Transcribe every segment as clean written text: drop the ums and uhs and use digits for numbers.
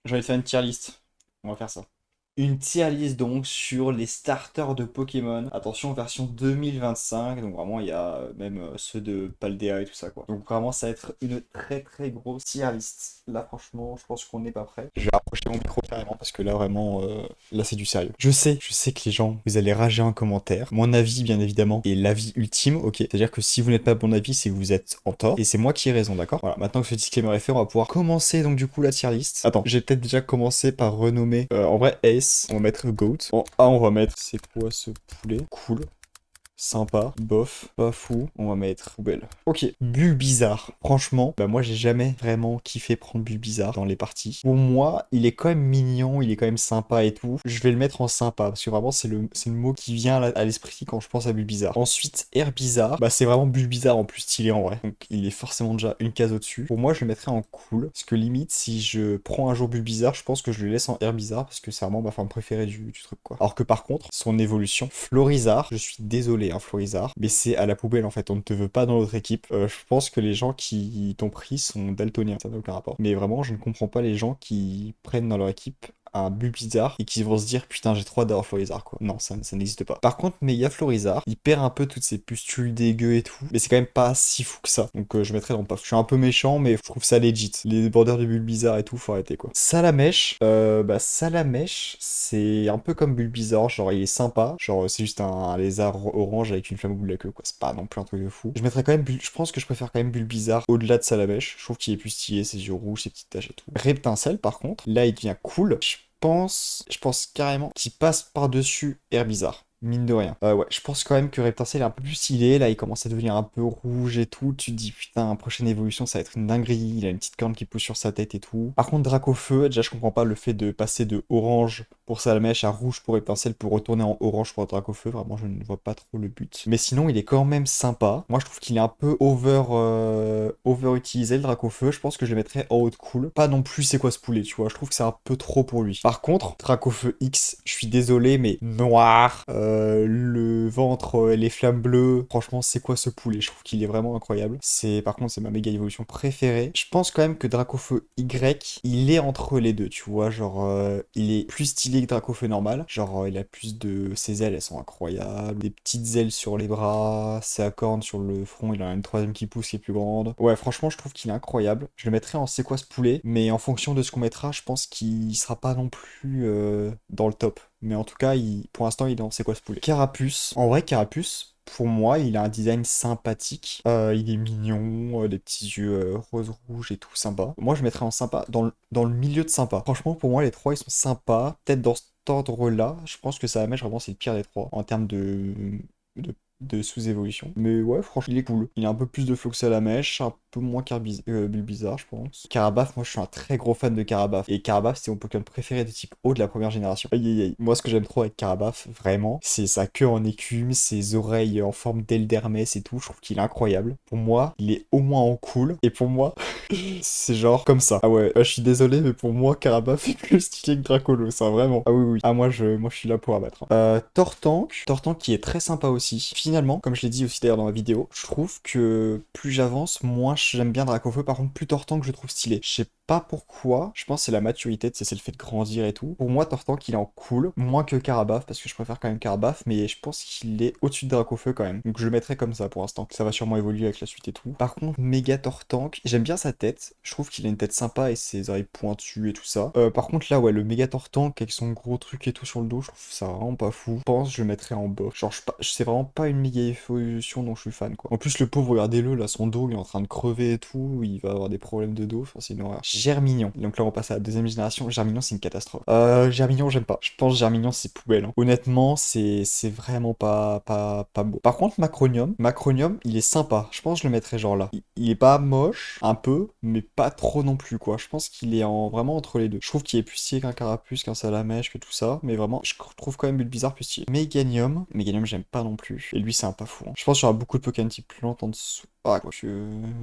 J'ai envie de faire une tier list. On va faire ça. Une tier list donc sur les starters de Pokémon. Attention, version 2025. Donc vraiment, il y a même ceux de Paldea et tout ça quoi. Donc vraiment, ça va être une très très grosse tier list. Là, franchement, je pense qu'on n'est pas prêt. Je vais rapprocher mon micro carrément parce que là, vraiment, là, c'est du sérieux. Je sais que les gens, vous allez rager en commentaire. Mon avis, bien évidemment, est l'avis ultime, ok. C'est-à-dire que si vous n'êtes pas bon avis, c'est que vous êtes en tort. Et c'est moi qui ai raison, d'accord? Voilà, maintenant que ce disclaimer est fait, on va pouvoir commencer donc du coup la tier list. Attends, j'ai peut-être déjà commencé par renommer. En vrai, Ace, on va mettre Goat. En A, on va mettre. C'est quoi ce poulet? Cool. Sympa, bof, pas fou, on va mettre poubelle. Ok, Bulbizarre. Franchement, bah moi j'ai jamais vraiment kiffé prendre Bulbizarre dans les parties. Pour moi, il est quand même mignon, il est quand même sympa et tout. Je vais le mettre en sympa, parce que vraiment c'est le mot qui vient à l'esprit quand je pense à Bulbizarre. Ensuite, Herbizarre, bah c'est vraiment Bulbizarre en plus stylé en vrai. Donc il est forcément déjà une case au-dessus. Pour moi, je le mettrais en cool, parce que limite, si je prends un jour Bulbizarre, je pense que je le laisse en Herbizarre, parce que c'est vraiment ma forme préférée du truc quoi. Alors que par contre, son évolution, Florizarre, je suis désolé hein, Florizarre, mais c'est à la poubelle en fait, on ne te veut pas dans notre équipe. Je pense que les gens qui t'ont pris sont daltoniens, ça n'a aucun rapport. Mais vraiment, je ne comprends pas les gens qui prennent dans leur équipe un Bulbizarre et qui vont se dire putain j'ai trop hâte d'avoir Florizarre quoi. Non, ça n'existe pas. Par contre, Mega Florizarre, il perd un peu toutes ses pustules dégueu et tout, mais c'est quand même pas si fou que ça. Donc je mettrais dans le paf. Je suis un peu méchant, mais je trouve ça legit. Les bordeurs de Bulbizarre et tout, faut arrêter quoi. Salamèche, bah Salamèche, c'est un peu comme Bulbizarre, genre il est sympa, genre c'est juste un lézard orange avec une flamme au bout de la queue quoi. C'est pas non plus un truc de fou. Je mettrais quand même, je pense que je préfère quand même Bulbizarre au-delà de Salamèche. Je trouve qu'il est plus stylé, ses yeux rouges, ses petites taches et tout. Reptincelle par contre, là il devient cool. Je pense carrément qu'il passe par-dessus Herbizarre. Mine de rien. Ouais, je pense quand même que Reptincelle est un peu plus stylé. Là, il commence à devenir un peu rouge et tout. Tu te dis, putain, prochaine évolution, ça va être une dinguerie. Il a une petite corne qui pousse sur sa tête et tout. Par contre, Dracofeu, déjà, je comprends pas le fait de passer de orange pour Salamèche à rouge pour Reptincelle pour retourner en orange pour Dracofeu. Vraiment, je ne vois pas trop le but. Mais sinon, il est quand même sympa. Moi, je trouve qu'il est un peu over utilisé, le Dracofeu. Je pense que je le mettrais en haut de cool. Pas non plus, c'est quoi ce poulet, tu vois. Je trouve que c'est un peu trop pour lui. Par contre, Dracofeu X, je suis désolé, mais noir, le ventre, les flammes bleues. Franchement, c'est quoi ce poulet? Je trouve qu'il est vraiment incroyable. Par contre, c'est ma méga évolution préférée. Je pense quand même que Dracofeu Y, il est entre les deux, tu vois. Genre, il est plus stylé que Dracofeu normal. Genre, il a plus de. Ses ailes, elles sont incroyables. Des petites ailes sur les bras, sa corne sur le front. Il en a une troisième qui pousse qui est plus grande. Ouais, franchement, je trouve qu'il est incroyable. Je le mettrais en c'est quoi ce poulet, mais en fonction de ce qu'on mettra, je pense qu'il sera pas non plus dans le top. Mais en tout cas, pour l'instant, il est dans c'est quoi ce poulet. Carapuce. En vrai, Carapuce, pour moi, il a un design sympathique. Il est mignon, des petits yeux rose-rouge et tout, sympa. Moi, je mettrais en sympa, dans le milieu de sympa. Franchement, pour moi, les trois, ils sont sympas. Peut-être dans cet ordre-là, je pense que Salamèche, vraiment, c'est le pire des trois en termes de, de sous-évolution. Mais ouais, franchement, il est cool. Il a un peu plus de flow que Salamèche, un peu moins Bulbizarre, je pense. Carabaf, moi, je suis un très gros fan de Carabaf. Et Carabaf, c'est mon Pokémon préféré de type haut de la première génération. Aïe aïe aïe. Moi, ce que j'aime trop avec Carabaf, vraiment, c'est sa queue en écume, ses oreilles en forme d'aile d'Hermès et tout. Je trouve qu'il est incroyable. Pour moi, il est au moins en cool. Et pour moi, c'est genre comme ça. Ah ouais, je suis désolé, mais pour moi, Carabaf est plus stylé que Dracolo, ça, vraiment. Ah oui, oui. Ah, moi, je suis là pour abattre. Tortank. Tortank qui est très sympa aussi. Finalement, comme je l'ai dit aussi d'ailleurs dans ma vidéo, je trouve que plus j'avance, moins j'aime bien Dracofeu. Par contre, plus Tortank, je trouve stylé. Je sais pas pourquoi. Je pense que c'est la maturité, c'est le fait de grandir et tout. Pour moi, Tortank, il est en cool. Moins que Carabaf, parce que je préfère quand même Carabaf, mais je pense qu'il est au-dessus de Dracofeu quand même. Donc je le mettrai comme ça pour l'instant. Ça va sûrement évoluer avec la suite et tout. Par contre, Méga Tortank, j'aime bien sa tête. Je trouve qu'il a une tête sympa et ses oreilles pointues et tout ça. Par contre, là, ouais, le Méga Tortank avec son gros truc et tout sur le dos, je trouve ça vraiment pas fou. Je pense que je le mettrais en bas. Genre, c'est vraiment pas une méga évolution dont je suis fan, quoi. En plus, le pauvre, regardez-le, là, son dos, il est en train de crever et tout. Il va avoir des problèmes de dos. Enfin, c'est une horreur. Germignon. Donc là, on passe à la deuxième génération. Germignon, c'est une catastrophe. Germignon, j'aime pas. Je pense que Germignon, c'est poubelle, hein. Honnêtement, c'est vraiment pas beau. Par contre, Macronium, il est sympa. Je pense que je le mettrais genre là. Il est pas moche, un peu, mais pas trop non plus, quoi. Je pense qu'il est vraiment entre les deux. Je trouve qu'il est plus stylé qu'un Carapuce, qu'un Salamèche, que tout ça. Mais vraiment, je trouve quand même Bulbizarre plus stylé. Meganium, j'aime pas non plus. Et lui, c'est un pas fou, hein. Je pense qu'il y aura beaucoup de Pokémon type plante en dessous. Ah, quoi.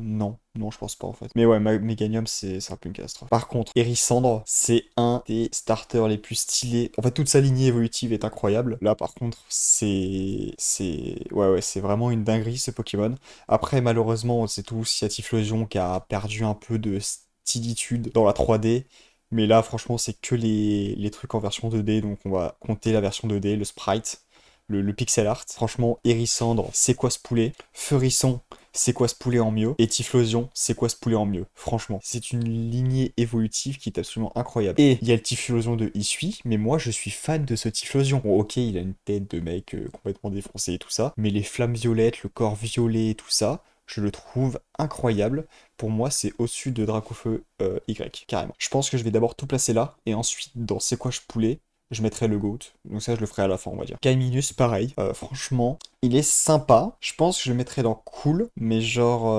Non. Non, je pense pas en fait. Mais ouais, Meganium, c'est un peu une catastrophe. Par contre, Hérissandre, c'est un des starters les plus stylés. En fait, toute sa lignée évolutive est incroyable. Là, par contre, ouais, c'est vraiment une dinguerie ce Pokémon. Après, malheureusement, c'est tout Typhlosion qui a perdu un peu de stylitude dans la 3D. Mais là, franchement, c'est que les trucs en version 2D, donc on va compter la version 2D, le sprite, le pixel art. Franchement, Hérissandre, c'est quoi ce poulet? Feurisson, c'est quoi ce poulet en mieux? Et Typhlosion, c'est quoi ce poulet en mieux? Franchement, c'est une lignée évolutive qui est absolument incroyable. Et il y a le Typhlosion de Isui, mais moi je suis fan de ce Typhlosion. Bon, ok, il a une tête de mec complètement défoncé et tout ça, mais les flammes violettes, le corps violet et tout ça, je le trouve incroyable. Pour moi, c'est au-dessus de Dracofeu Y, carrément. Je pense que je vais d'abord tout placer là, et ensuite, dans C'est quoi ce poulet, je mettrai le GOAT. Donc ça, je le ferai à la fin, on va dire. Kaiminus, pareil. Franchement, il est sympa. Je pense que je le mettrai dans cool, mais genre,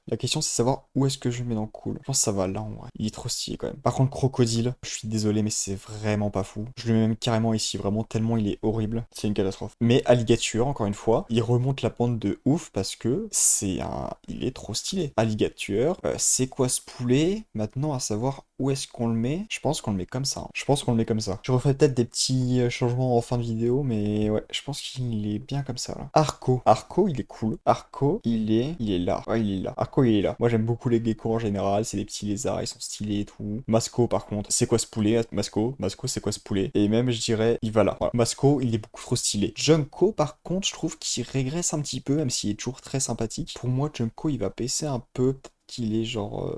la question c'est savoir où est-ce que je le mets dans cool. Je pense que ça va là, en vrai. Il est trop stylé quand même. Par contre, Crocodile, je suis désolé, mais c'est vraiment pas fou. Je le mets même carrément ici, vraiment tellement il est horrible. C'est une catastrophe. Mais Alligature, encore une fois, il remonte la pente de ouf parce que il est trop stylé. Alligature, c'est quoi ce poulet? Maintenant, à savoir où est-ce qu'on le met? Je pense qu'on le met comme ça, hein. Je pense qu'on le met comme ça. Je referai peut-être des petits changements en fin de vidéo, mais ouais, je pense qu'il est bien comme ça, là. Arco. Arco, il est cool. Arco, il est là. Ouais, il est là. Arco, il est là. Moi, j'aime beaucoup les geckos en général. C'est des petits lézards, ils sont stylés et tout. Masco, par contre, c'est quoi ce poulet? Masco, c'est quoi ce poulet? Et même, je dirais, il va là. Voilà. Masco, il est beaucoup trop stylé. Junko, par contre, je trouve qu'il régresse un petit peu, même s'il est toujours très sympathique. Pour moi, Junko, il va baisser un peu, qu'il est genre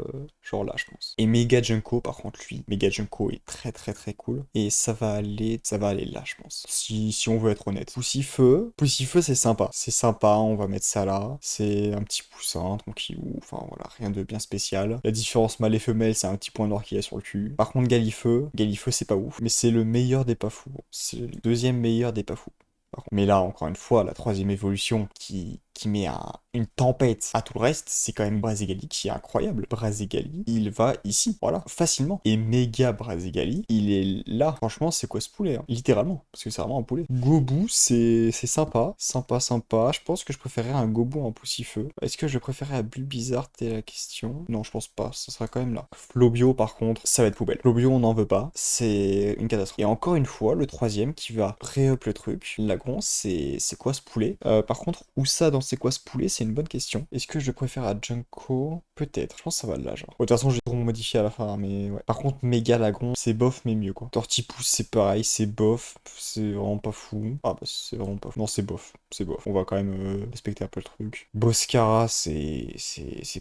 là, je pense. Et Mega Junko, par contre, lui, Mega Junko est très très très cool. Et ça va aller là, je pense. Si on veut être honnête. Poussifeu, c'est sympa. C'est sympa, on va mettre ça là. C'est un petit poussin, tranquille. Enfin voilà, rien de bien spécial. La différence mâle et femelle, c'est un petit point noir qu'il y a sur le cul. Par contre, Galifeu, c'est pas ouf. Mais c'est le meilleur des pas fous. C'est le deuxième meilleur des pas fous. Mais là, encore une fois, la troisième évolution qui met une tempête à tout le reste, c'est quand même Brazigali qui est incroyable. Brazigali, il va ici, voilà, facilement. Et méga Brazigali, il est là. Franchement, c'est quoi ce poulet, hein? Littéralement, parce que c'est vraiment un poulet. Gobu, c'est sympa, sympa, sympa. Je pense que je préférerais un Gobu en poussifeu. Est-ce que je préférerais à Bulbizarre, t'es la question? Non, je pense pas, ça sera quand même là. Flobio, par contre, ça va être poubelle. Flobio, on n'en veut pas, c'est une catastrophe. Et encore une fois, le troisième qui va ré-up le truc, Lagron, c'est quoi ce poulet? Par contre, où ça dans c'est quoi ce poulet? C'est une bonne question. Est-ce que je le préfère à Junko? Peut-être. Je pense que ça va là, genre. Bon, de toute façon, je vais tout modifier à la fin, hein, mais ouais. Par contre, méga Lagron, c'est bof, mais mieux, quoi. Tortipousse, c'est pareil, c'est bof. C'est vraiment pas fou. Ah, bah, c'est vraiment pas fou. Non, c'est bof. C'est bof. On va quand même respecter un peu le truc. Boscara, c'est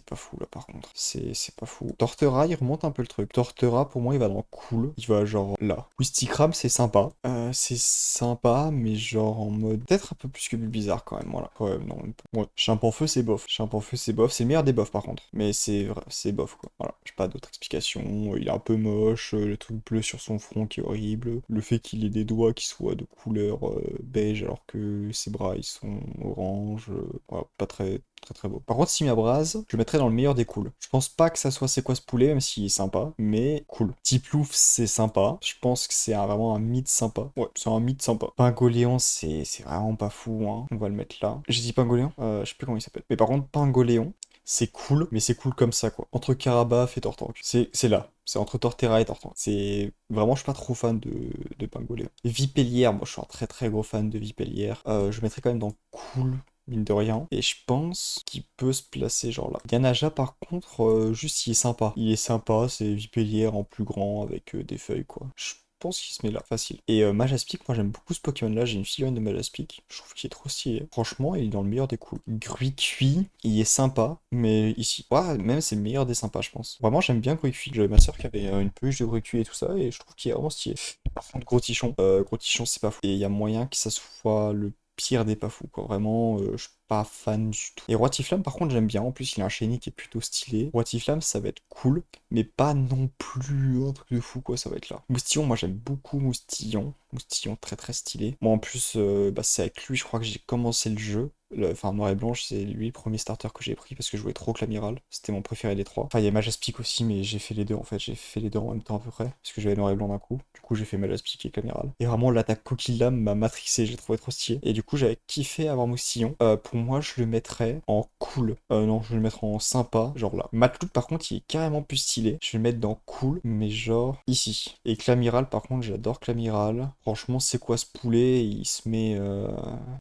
pas fou, là, par contre. C'est pas fou. Tortera, il remonte un peu le truc. Tortera, pour moi, il va dans cool. Il va, genre, là. Wistikram, c'est sympa. C'est sympa, mais genre en mode peut-être un peu plus que bizarre quand même, voilà. Ouais, non, ouais. Chimpanfeu, c'est bof. Chimpanfeu, c'est bof. C'est le meilleur des bofs par contre. Mais c'est bof quoi. Voilà. J'ai pas d'autre explication. Il est un peu moche. Le truc bleu sur son front qui est horrible. Le fait qu'il ait des doigts qui soient de couleur beige alors que ses bras ils sont orange. Voilà, pas très très très beau. Par contre, Simiabraz, je le mettrais dans le meilleur des cools. Je pense pas que ça soit c'est quoi ce poulet, même s'il est sympa, mais cool. Tiplouf, c'est sympa. Je pense que c'est vraiment un mythe sympa. Ouais, c'est un mythe sympa. Pingoléon, c'est vraiment pas fou, hein. On va le mettre là. J'ai dit Pingoléon? Je sais plus comment il s'appelle. Mais par contre, Pingoléon, c'est cool, mais c'est cool comme ça, quoi. Entre Carabaf et Tortank. C'est là. C'est entre Torterra et Tortank. C'est... Vraiment, je suis pas trop fan de Pingoléon. Vipellière, moi, je suis un très très gros fan de Vipellière. Je mettrais quand même dans cool, mine de rien. Et je pense qu'il peut se placer genre là. Ganaja par contre, juste il est sympa. Il est sympa, c'est Vipellière en plus grand avec des feuilles quoi. Je pense qu'il se met là, facile. Et Majaspic, moi j'aime beaucoup ce Pokémon là, j'ai une figurine de Majaspic. Je trouve qu'il est trop stylé. Franchement, il est dans le meilleur des coups. Gruicui, il est sympa, mais ici, ouais, même c'est le meilleur des sympas, je pense. Vraiment, j'aime bien Gruicui. J'avais ma soeur qui avait une peluche de Gruicui et tout ça, et je trouve qu'il est vraiment stylé. Par contre, Gros Tichon, c'est pas fou. Et il y a moyen que ça soit le pire des pas fous, quoi. Vraiment, je suis pas fan du tout. Et Roitiflamme, par contre, j'aime bien. En plus, il a un shiny qui est plutôt stylé. Roitiflamme, ça va être cool, mais pas non plus un truc de fou, quoi. Ça va être là. Moustillon, moi, j'aime beaucoup Moustillon. Moustillon, très très stylé. Moi, en plus, bah, c'est avec lui, je crois que j'ai commencé le jeu. Enfin, Noir et Blanche, c'est lui le premier starter que j'ai pris parce que je jouais trop Clamiral. C'était mon préféré des trois. Enfin, il y a Majaspic aussi, mais j'ai fait les deux en fait. J'ai fait les deux en même temps à peu près. Parce que j'avais Noir et Blanc d'un coup. Du coup, j'ai fait Majaspic et Clamiral. Et vraiment, l'attaque Coquille Lame m'a matrixé. J'ai trouvé trop stylé. Et du coup, j'avais kiffé avoir Moustillon. Pour moi, je le mettrais en cool. Non, je vais le mettre en sympa. Genre là. Matlout, par contre, il est carrément plus stylé. Je vais le mettre dans cool, mais genre ici. Et Clamiral, par contre, j'adore Clamiral. Franchement, c'est quoi ce poulet? Il se met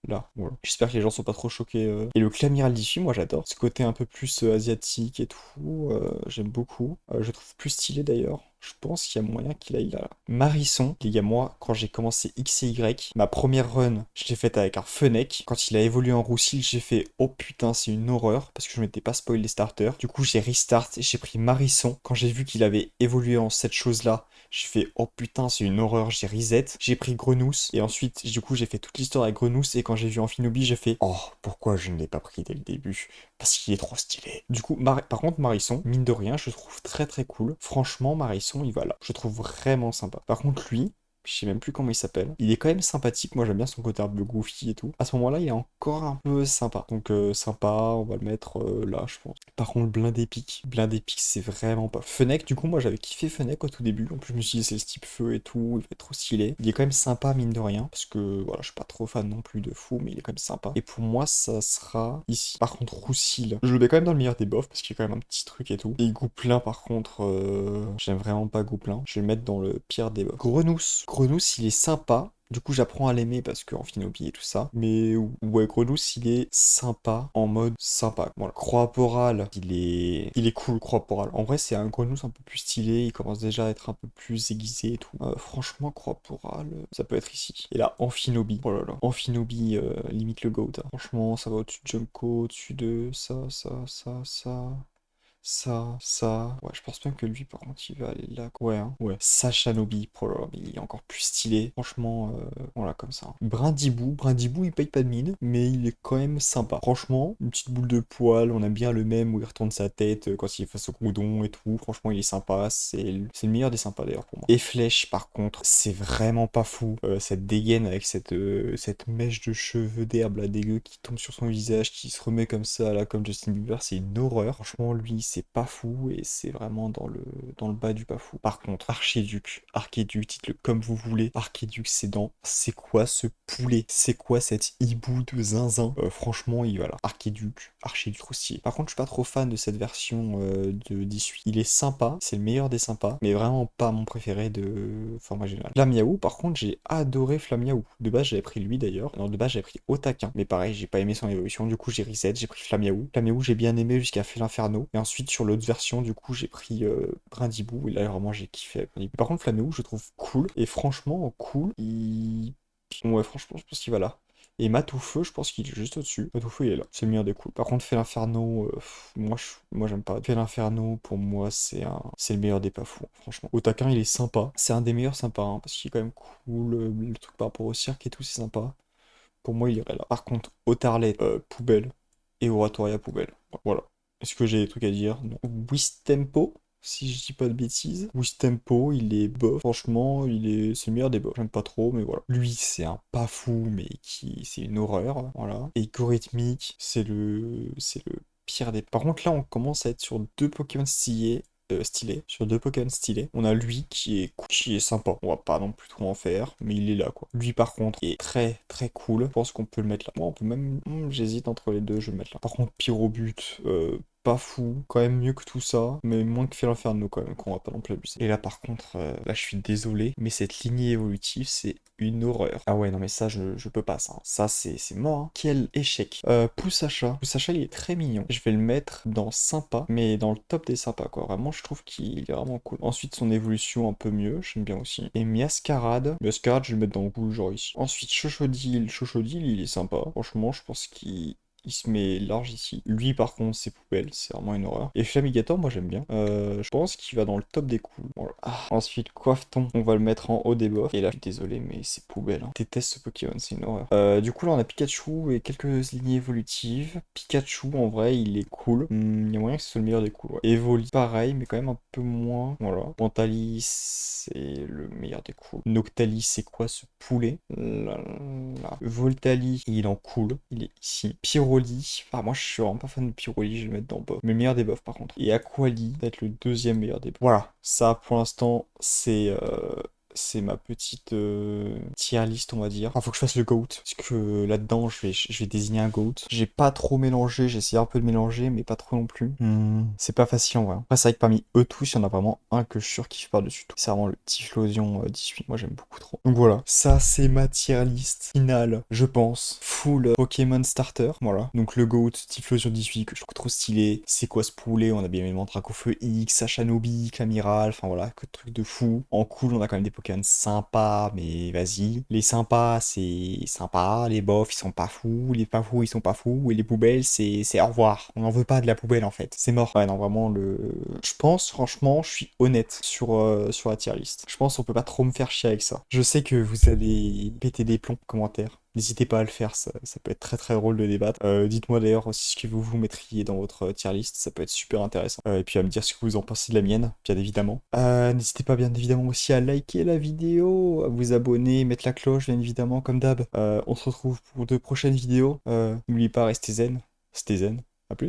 là. Voilà. J'espère que les gens sont pas trop choqués. Et le Clamiral d'issue, moi j'adore. Ce côté un peu plus asiatique et tout, j'aime beaucoup. Je le trouve plus stylé d'ailleurs. Je pense qu'il y a moyen qu'il aille là. Marisson, les gars, moi, quand j'ai commencé X et Y, ma première run, je l'ai faite avec un Fennec. Quand il a évolué en Roussil, j'ai fait oh putain, c'est une horreur parce que je m'étais pas spoil les starters. Du coup, j'ai restart et j'ai pris Marisson. Quand j'ai vu qu'il avait évolué en cette chose-là, j'ai fait oh putain, c'est une horreur, j'ai reset. J'ai pris Grenousse et ensuite, du coup, j'ai fait toute l'histoire avec Grenousse et quand j'ai vu Amphinobi, j'ai fait oh, pourquoi je ne l'ai pas pris dès le début? Parce qu'il est trop stylé. Du coup, par contre, Marisson, mine de rien, je trouve très très cool. Franchement, Marisson, il va là. Je trouve vraiment sympa. Par contre, lui, je sais même plus comment il s'appelle. Il est quand même sympathique. Moi, j'aime bien son côté un peu goofy et tout. À ce moment-là, il est encore un peu sympa. Donc, sympa, on va le mettre là, je pense. Par contre, Blind Epic. Blind Epic, c'est vraiment pas. Fennec, du coup, moi, j'avais kiffé Fennec au tout début. En plus, je me suis dit, c'est le type feu et tout. Il va être trop stylé. Il est quand même sympa, mine de rien. Parce que, voilà, je suis pas trop fan non plus de fou, mais il est quand même sympa. Et pour moi, ça sera ici. Par contre, Roussil, je le mets quand même dans le meilleur des buffs. Parce qu'il y a quand même un petit truc et tout. Et Gouplin, par contre, j'aime vraiment pas Gouplin. Je vais le mettre dans le pire des buffs. Grenousse. Grenousse, il est sympa. Du coup, j'apprends à l'aimer parce qu'en Finobi et tout ça. Mais ouais, Grenousse, il est sympa en mode sympa. Voilà. Croaporal, il est cool, Croaporal. En vrai, c'est un Grenousse un peu plus stylé. Il commence déjà à être un peu plus aiguisé et tout. Franchement, Croaporal, ça peut être ici. Et là, Amphinobi. Oh là là. Amphinobi, limite le GOAT, hein. Franchement, ça va au-dessus de Junko, au-dessus de ça. Ouais, je pense bien que lui, par contre, il va aller là. Ouais, hein. Ouais. Sacha Nobi, oh là là, mais il est encore plus stylé. Franchement, voilà, comme ça. Brindibou, il paye pas de mine, mais il est quand même sympa. Franchement, une petite boule de poil, on aime bien le même où il retourne sa tête quand il est face au coudon et tout. Franchement, il est sympa. C'est le meilleur des sympas d'ailleurs pour moi. Et Flèche, par contre, c'est vraiment pas fou. Cette dégaine avec cette mèche de cheveux d'herbe là dégueu qui tombe sur son visage, qui se remet comme ça là, comme Justin Bieber, c'est une horreur. Franchement, lui, c'est pas fou et c'est vraiment dans le bas du pas fou. Par contre, Archéduc, dites-le comme vous voulez. Archéduc, c'est quoi ce poulet? C'est quoi cet hibou de zinzin? Franchement, il va là. Archéduc aussi. Par contre, je suis pas trop fan de cette version de 18. Il est sympa, c'est le meilleur des sympas, mais vraiment pas mon préféré de format général. Flamiaou, par contre, j'ai adoré Flamiaou. De base, j'avais pris lui d'ailleurs. Non, de base, j'avais pris Otaquin. Mais pareil, j'ai pas aimé son évolution. Du coup, j'ai reset, j'ai pris Flamiaou. Flamiaou, j'ai bien aimé jusqu'à fait l'Inferno. Et ensuite, sur l'autre version, du coup, j'ai pris Brindibou. Et là, vraiment, j'ai kiffé avec Brindibou. Par contre, Flamiaou, je trouve cool. Et franchement, cool. Ouais, franchement, je pense qu'il va là. Et Matoufeu, je pense qu'il est juste au-dessus. Matoufeu, il est là. C'est le meilleur des coups. Par contre, Fait l'Inferno, moi j'aime pas. Fait l'Inferno, pour moi, c'est le meilleur des pas fous, franchement. Otaquin, il est sympa. C'est un des meilleurs sympas, hein, parce qu'il est quand même cool. Le truc par rapport au cirque et tout, c'est sympa. Pour moi, il irait là. Par contre, Otarlet, poubelle. Et Oratoria, poubelle. Voilà. Est-ce que j'ai des trucs à dire? Non. Wistempo, si je dis pas de bêtises. Wistempo, il est bof. Franchement, c'est le meilleur des bofs. J'aime pas trop, mais voilà. Lui, c'est un pas fou, mais c'est une horreur. Voilà. Et Gorithmic, c'est le pire des. Par contre, là, on commence à être sur deux Pokémon stylés, sur deux Pokémon stylés. On a lui qui est sympa. On va pas non plus trop en faire, mais il est là quoi. Lui par contre est très très cool. Je pense qu'on peut le mettre là. Moi on peut même. J'hésite entre les deux, je vais le mettre là. Par contre, Pyrobut, pas fou, quand même mieux que tout ça, mais moins que Fait l'Inferno quand même, qu'on va pas non plus abuser. Et là par contre, là je suis désolé, mais cette lignée évolutive, c'est une horreur. Ah ouais, non mais ça, je peux pas ça. Ça, c'est mort, hein. Quel échec. Poussacha. Poussacha, il est très mignon. Je vais le mettre dans sympa, mais dans le top des sympas, quoi. Vraiment, je trouve qu'il est vraiment cool. Ensuite, son évolution un peu mieux, j'aime bien aussi. Et Miascarade, je vais le mettre dans le cool, genre ici. Ensuite, Chochodile, il est sympa. Franchement, je pense qu'il se met large ici. Lui, par contre, c'est poubelle, c'est vraiment une horreur. Et Flamigator, moi j'aime bien. Je pense qu'il va dans le top des coups. Voilà. Ensuite, Coiffeton, on va le mettre en haut des buffs. Et là, je suis désolé, mais c'est poubelle, hein. Je déteste ce Pokémon, c'est une horreur. Du coup, là, on a Pikachu et quelques lignées évolutives. Pikachu, en vrai, il est cool. Il y a moyen que ce soit le meilleur des coups. Ouais. Evoli, pareil, mais quand même un peu moins. Voilà. Pantalis, c'est le meilleur des coups. Noctalis, c'est quoi ce poulet? Là, là. Voltali, il est en cool. Il est ici. Pyroli. Moi je suis vraiment pas fan de Pyroli, je vais le mettre dans buff. Mais le meilleur des buffs par contre. Et Aquali, peut-être le deuxième meilleur des buffs. Voilà, ça pour l'instant, c'est ma petite tier list, on va dire. Enfin, faut que je fasse le GOAT, parce que là-dedans, je vais désigner un GOAT. J'ai pas trop mélangé, j'ai essayé un peu de mélanger, mais pas trop non plus. C'est pas facile en vrai. Après, c'est vrai que parmi eux tous, il y en a vraiment un que je surkiffe par-dessus tout. C'est vraiment le Typhlosion 18. Moi, j'aime beaucoup trop. Donc voilà, ça, c'est ma tier list finale, je pense. Full Pokémon starter. Voilà. Donc le GOAT, Typhlosion 18, que je trouve trop stylé. C'est quoi ce poulet? On a bien évidemment Dracofeu X, Sachanobi, Camiral. Enfin voilà, que de trucs de fou. En cool, on a quand même des Pokémon sympas, mais vas-y. Les sympas, c'est sympa. Les bofs, ils sont pas fous. Les pas fous, ils sont pas fous. Et les poubelles, c'est au revoir. On n'en veut pas de la poubelle en fait. C'est mort. Ouais, non, vraiment, je pense, franchement, je suis honnête sur la tier list. Je pense qu'on peut pas trop me faire chier avec ça. Je sais que vous allez péter des plombs en commentaire. N'hésitez pas à le faire, ça peut être très très drôle de débattre. Dites-moi d'ailleurs aussi ce que vous mettriez dans votre tier list, ça peut être super intéressant. Et puis à me dire ce que vous en pensez de la mienne, bien évidemment. N'hésitez pas bien évidemment aussi à liker la vidéo, à vous abonner, mettre la cloche bien évidemment comme d'hab. On se retrouve pour de prochaines vidéos. N'oubliez pas, restez zen. Stay zen. À plus.